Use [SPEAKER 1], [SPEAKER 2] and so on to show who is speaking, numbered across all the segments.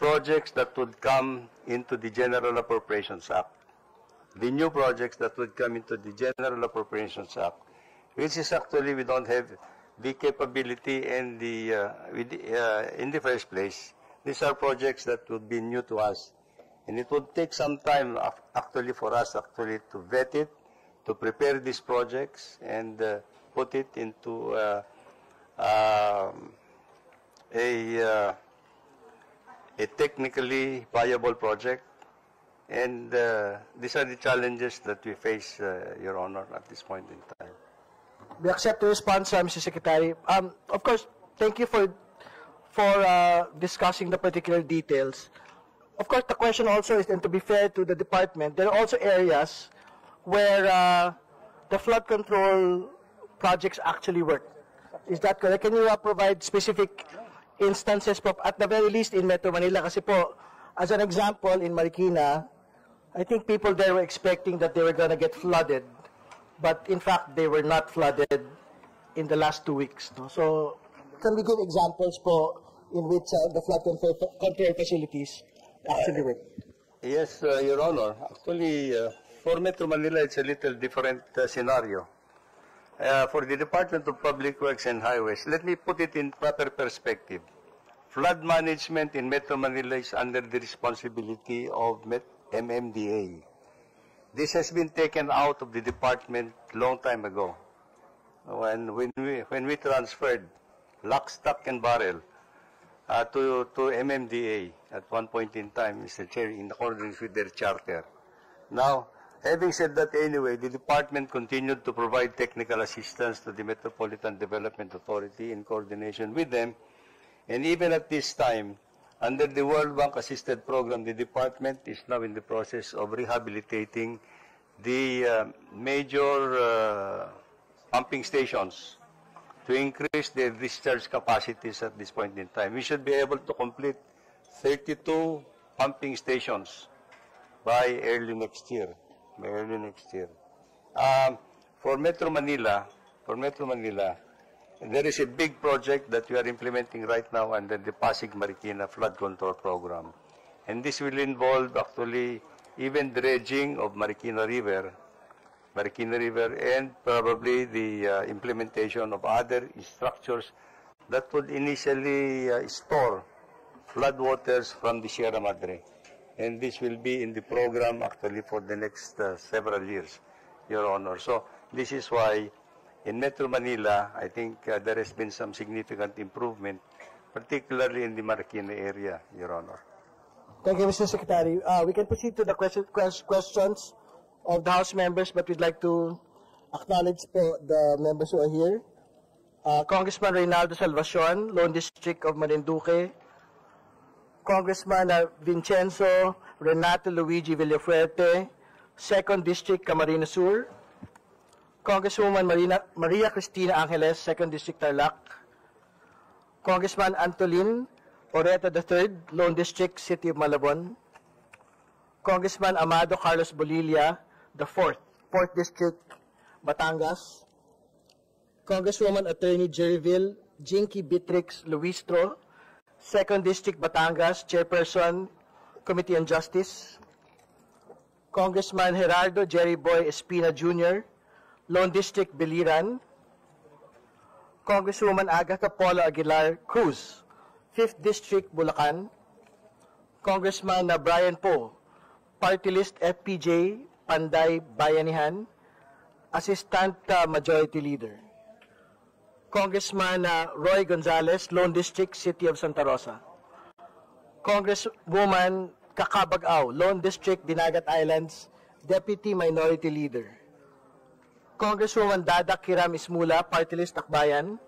[SPEAKER 1] projects that would come into the General Appropriations Act. The new projects that would come into the General Appropriations Act, which is actually we don't have the capability and in the first place. These are projects that would be new to us. And it would take some time actually for us actually to vet it, to prepare these projects and put it into a technically viable project. And these are the challenges that we face, Your Honor, at this point in time.
[SPEAKER 2] We accept the response, Mr. Secretary. Of course, thank you for discussing the particular details. Of course, the question also is, and to be fair to the department, there are also areas where the flood control projects actually work. Is that correct? Can you provide specific instances po, at the very least in Metro Manila? Kasi po, as an example, in Marikina, I think people there were expecting that they were going to get flooded, but in fact, they were not flooded in the last 2 weeks. No? So, can we give examples po in which the flood control facilities actually work?
[SPEAKER 1] Yes, Your Honor. Actually, for Metro Manila, it's a little different scenario. For the Department of Public Works and Highways, let me put it in proper perspective. Flood management in Metro Manila is under the responsibility of MMDA. This has been taken out of the department long time ago, when we transferred lock, stock, and barrel to MMDA at one point in time, Mr. Chair, in accordance with their charter. Now, having said that anyway, the department continued to provide technical assistance to the Metropolitan Development Authority in coordination with them. And even at this time, under the World Bank Assisted Program, the department is now in the process of rehabilitating the major pumping stations to increase their discharge capacities at this point in time. We should be able to complete 32 pumping stations by early next year. For Metro Manila, there is a big project that we are implementing right now under the Pasig Marikina Flood Control Program. And this will involve actually even dredging of Marikina River, and probably the implementation of other structures that would initially store floodwaters from the Sierra Madre. And this will be in the program actually for the next several years, Your Honor. So this is why in Metro Manila, I think there has been some significant improvement, particularly in the Marikina area, Your Honor.
[SPEAKER 2] Thank you, Mr. Secretary. We can proceed to the questions of the House members, but we'd like to acknowledge the members who are here. Congressman Reynaldo Salvacion, Lone District of Marinduque. Congressman Vincenzo Renato Luigi Villafuerte, 2nd District, Camarines Sur. Congresswoman Maria Cristina Angeles, 2nd District, Tarlac. Congressman Antolin Oreta III, Lone District, City of Malabon. Congressman Amado Carlos Bolilla, the 4th District, Batangas. Congresswoman Attorney Jerryville Jinky Beatrix Luistro, 2nd District, Batangas, Chairperson, Committee on Justice. Congressman Gerardo Jerry Boy Espina Jr., Lone District, Biliran. Congresswoman Agatha Paula Aguilar Cruz, 5th District, Bulacan. Congressman Brian Poe, Party List FPJ, Panday, Bayanihan, Assistant Majority Leader. Congressman Roy Gonzalez, Lone District, City of Santa Rosa. Congresswoman Kakabag-Aw, Lone District, Dinagat Islands, Deputy Minority Leader. Congresswoman Dada Kiram Ismula, Party List Akbayan.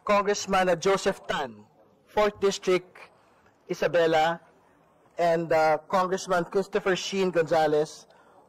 [SPEAKER 2] Congressman Joseph Tan, 4th District, Isabela. And Congressman Christopher Sheen Gonzalez,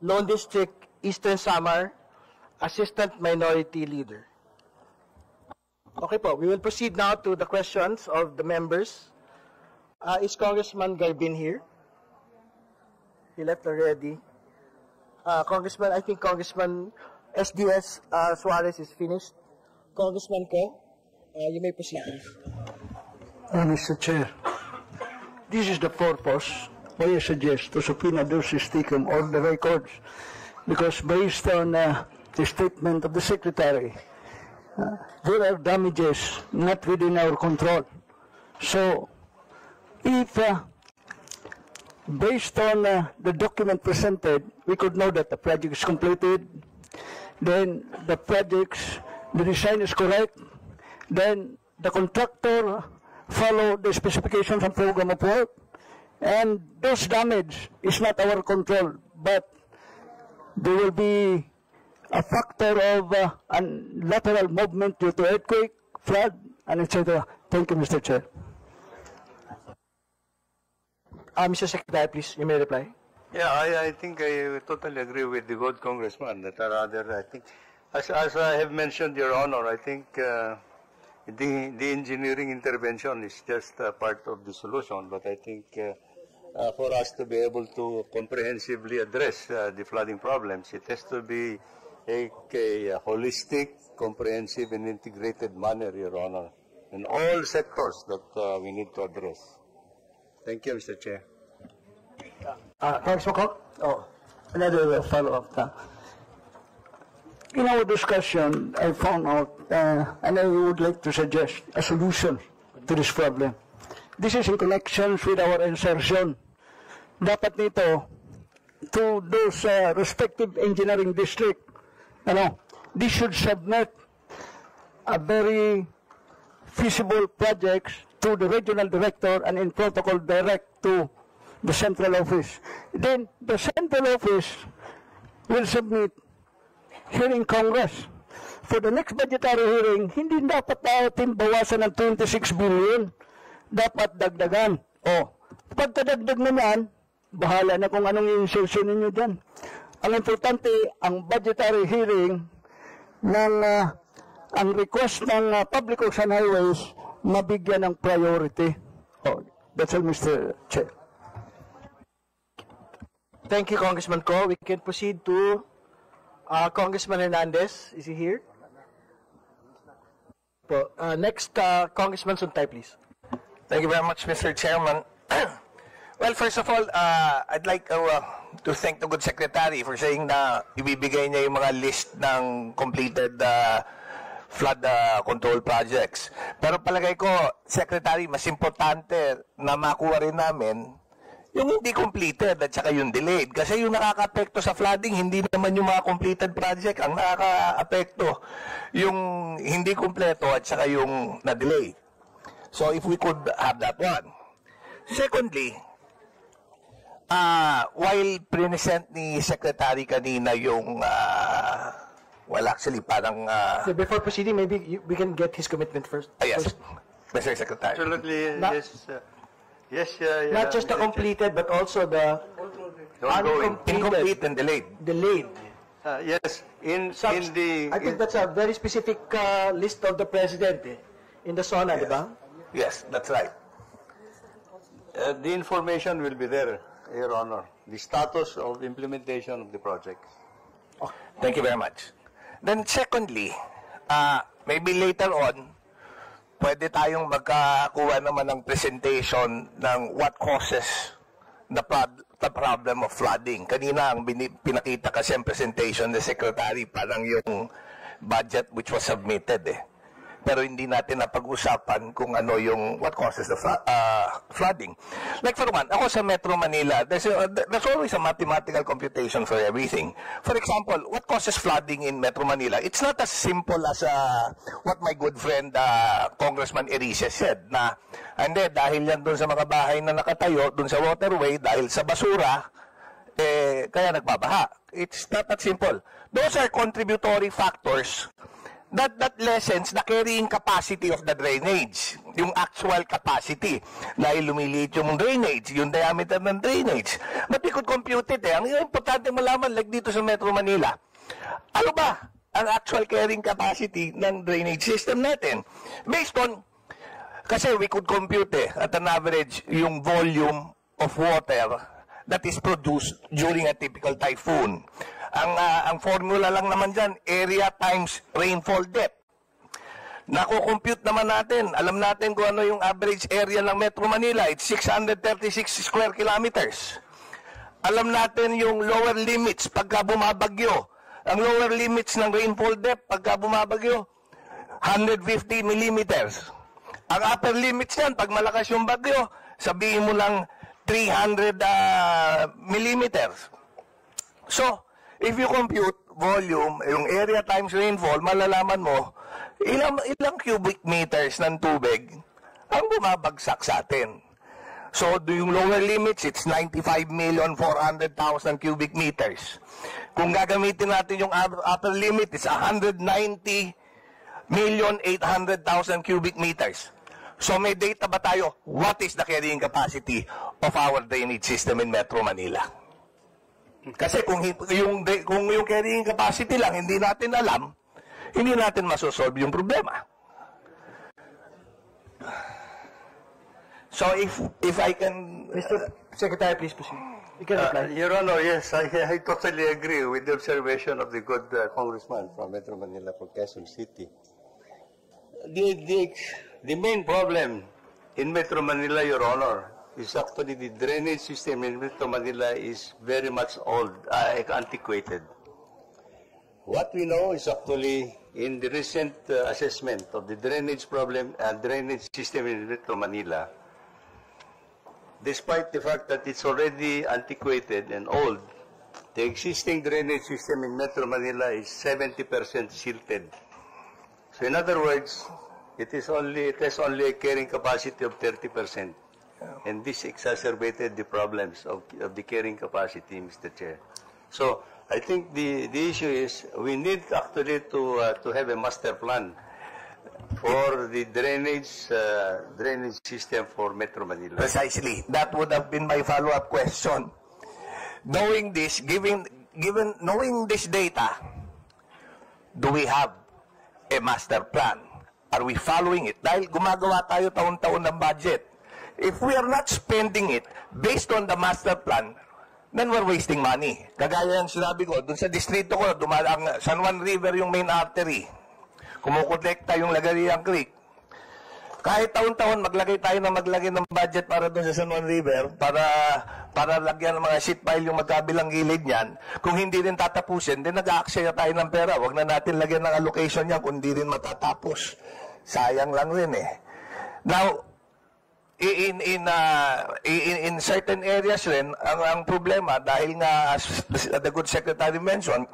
[SPEAKER 2] Lone District, Eastern Samar, Assistant Minority Leader. Okay po, we will proceed now to the questions of the members. Is Congressman Garbin here? He left already. Congressman, I think Congressman SDS Suarez is finished. Congressman Ko, you may proceed, please.
[SPEAKER 3] Mr. Chair, this is the purpose why I suggest to subpoena those Stikum or the records, because based on the statement of the Secretary, there are damages not within our control. So, if based on the document presented, we could know that the project is completed, then the design is correct, then the contractor follow the specifications and program of work, and those damage is not our control, but there will be a factor of lateral movement due to earthquake, flood, and etc. Thank you, Mr. Chair.
[SPEAKER 2] Mr. Secretary, please, you may reply.
[SPEAKER 1] Yeah, I think I totally agree with the good congressman that rather, I think, as I have mentioned, Your Honor, I think the engineering intervention is just part of the solution, but I think for us to be able to comprehensively address the flooding problems, it has to be a holistic, comprehensive, and integrated manner, Your Honor, in all sectors that we need to address. Thank you, Mr. Chair.
[SPEAKER 3] Congressman Cook? Oh, another follow-up. In our discussion, I found out, and I would like to suggest a solution to this problem. This is in connection with our insertion. Dapat nito to those respective engineering district, this should submit a very feasible projects to the regional director and in protocol direct to the central office. Then the central office will submit here in Congress. For the next budgetary hearing, hindi dapat natin bawasan ng 26 billion. Dapat dagdagan. Pagkadagdag naman, bahala na kung anong insertion ninyo dyan. Ang importante, ang budgetary hearing ng ang request ng Public Works and Highways mabigyan ng priority. That's all, Mr. Chair.
[SPEAKER 2] Thank you, Congressman Ko. We can proceed to Congressman Hernandez. Is he here? Next, Congressman Suntay, please.
[SPEAKER 4] Thank you very much, Mr. Chairman. Well, first of all, I'd like to thank the good secretary for saying na ibibigay niya yung mga list ng completed flood control projects. Pero palagay ko, Secretary, mas importante na makuha rin namin yung hindi completed at saka yung delayed. Kasi yung nakaka-apekto sa flooding, hindi naman yung mga completed project. Ang nakaka-apekto, yung hindi kompleto at saka yung na-delay. So if we could have that one. Secondly, while present ni Secretary kanina yung well, actually, parang...
[SPEAKER 2] So before proceeding, maybe we can get his commitment first.
[SPEAKER 4] Yes, Mr. Secretary.
[SPEAKER 1] Absolutely, yes.
[SPEAKER 2] Not just the completed, but also the
[SPEAKER 4] Incomplete and delayed.
[SPEAKER 2] Delayed.
[SPEAKER 1] Yes,
[SPEAKER 2] I think that's a very specific list of the President in the SONA, di ba?
[SPEAKER 4] Yes, that's right.
[SPEAKER 1] The information will be there, Your Honor. The status of implementation of the project.
[SPEAKER 4] Thank you very much. Then secondly, maybe later on, pwede tayong magkakuha naman ng presentation ng what causes the problem of flooding. Kanina ang pinakita kasi ang presentation ng Secretary, parang yung budget which was submitted Pero hindi natin napag-usapan kung ano yung what causes the flooding. Like for one, ako sa Metro Manila, there's always a mathematical computation for everything. For example, what causes flooding in Metro Manila? It's not as simple as what my good friend Congressman Erice said, na hindi, dahil yan doon sa mga bahay na nakatayo, doon sa waterway, dahil sa basura, kaya nagbabaha. It's not that simple. Those are contributory factors that lessens the carrying capacity of the drainage, yung actual capacity. Dahil lumiliit yung drainage, yung diameter ng drainage. But we could compute it Ang importante malaman, like dito sa Metro Manila, ano ba ang actual carrying capacity ng drainage system natin? Based on, kasi we could compute at an average yung volume of water that is produced during a typical typhoon. Ang formula lang naman dyan, area times rainfall depth. Nako-compute naman natin. Alam natin kung ano yung average area ng Metro Manila. It's 636 square kilometers. Alam natin yung lower limits pagka bumabagyo. Ang lower limits ng rainfall depth pagka bumabagyo, 150 millimeters. Ang upper limits yan, pag malakas yung bagyo, sabihin mo lang 300 millimeters. So, if you compute volume, yung area times rainfall, malalaman mo, ilang cubic meters ng tubig ang bumabagsak sa atin. So, yung lower limits, it's 95,400,000 cubic meters. Kung gagamitin natin yung upper limit, it's 190,800,000 cubic meters. So, may data ba tayo? What is the carrying capacity of our drainage system in Metro Manila? Kasi kung yung carrying capacity lang, hindi natin alam, hindi natin masosolve yung problema. So if I can...
[SPEAKER 2] Mr. Secretary, please proceed. You can reply.
[SPEAKER 1] Your Honor, yes, I totally agree with the observation of the good congressman from Metro Manila for Quezon City. The main problem in Metro Manila, Your Honor, is actually the drainage system in Metro Manila is very much old, antiquated. What we know is actually in the recent assessment of the drainage problem and drainage system in Metro Manila, despite the fact that it's already antiquated and old, the existing drainage system in Metro Manila is 70% silted. So in other words, it has only a carrying capacity of 30%. And this exacerbated the problems of the carrying capacity, Mr. Chair. So I think the issue is we need actually to have a master plan for the drainage system for Metro Manila.
[SPEAKER 4] Precisely. That would have been my follow-up question. Knowing this, knowing this data, do we have a master plan? Are we following it? Dahil gumagawa tayo taon-taon ng budget. If we are not spending it based on the master plan, then we're wasting money. Kagaya ng sinabi ko, dun sa distrito ko, dumalang San Juan River yung main artery. Kumukolekta yung Lagariang Creek. Kahit taon-taon, maglagay ng budget para dun sa San Juan River, para lagyan ng mga sheet pile yung magkabilang gilid niyan. Kung hindi rin tatapusin, then nag-aaksaya tayo ng pera. Huwag na natin lagyan ng allocation niyan kung hindi rin matatapos. Sayang lang rin eh. Now, in certain areas rin, ang problema, dahil nga, as the good secretary mentioned,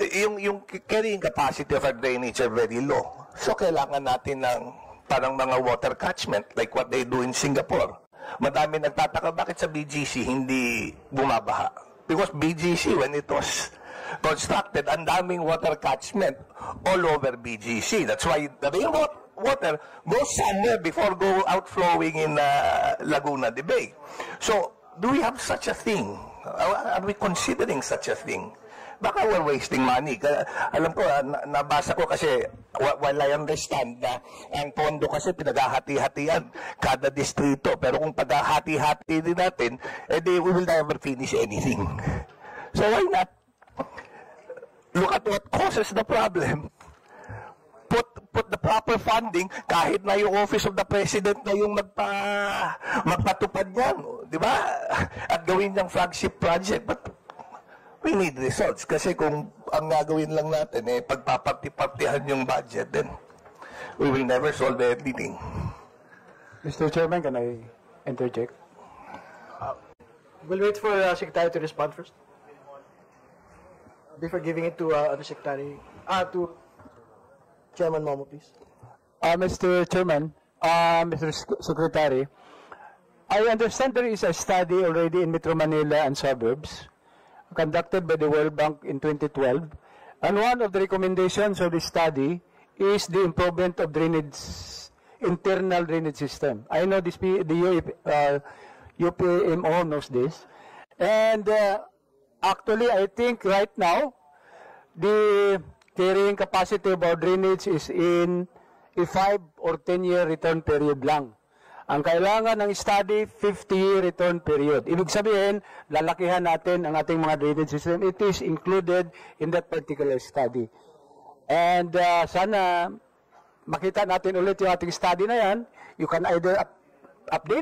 [SPEAKER 4] yung carrying capacity of our drainage are very low. So, kailangan natin ng parang mga water catchment, like what they do in Singapore. Madami nagtataka, bakit sa BGC hindi bumabaha? Because BGC, when it was constructed, ang daming water catchment all over BGC. That's why the water goes somewhere before go outflowing in Laguna de Bay. So, do we have such a thing? Are we considering such a thing? Baka we're wasting money. Alam ko, nabasa ko kasi, while I understand na ang pondo kasi pinaghahati-hatian kada distrito. Pero kung paghahati-hati din natin, we will never finish anything. So why not look at what causes the problem? Put the proper funding, kahit na yung Office of the President na yung magpatupad yan, di ba? At gawin niyang flagship project. But we need results. Kasi kung ang gagawin lang natin, pagpaparti-partihan yung budget, then we will never solve anything.
[SPEAKER 3] Mr. Chairman, can I interject?
[SPEAKER 2] We'll wait for Secretary to respond first. Before giving it to the Secretary, to Chairman Momo, please.
[SPEAKER 3] Mr. Chairman, Mr. Secretary, I understand there is a study already in Metro Manila and suburbs conducted by the World Bank in 2012, and one of the recommendations of the study is the improvement of drainage, internal drainage system. I know this, the UPMO knows this, and actually I think right now the carrying capacity of our drainage is in a 5 or 10-year return period lang. Ang kailangan ng study, 50-year return period. Ibig sabihin, lalakihan natin ang ating mga drainage system. It is included in that particular study. And sana makita natin ulit yung ating study na yan, you can either update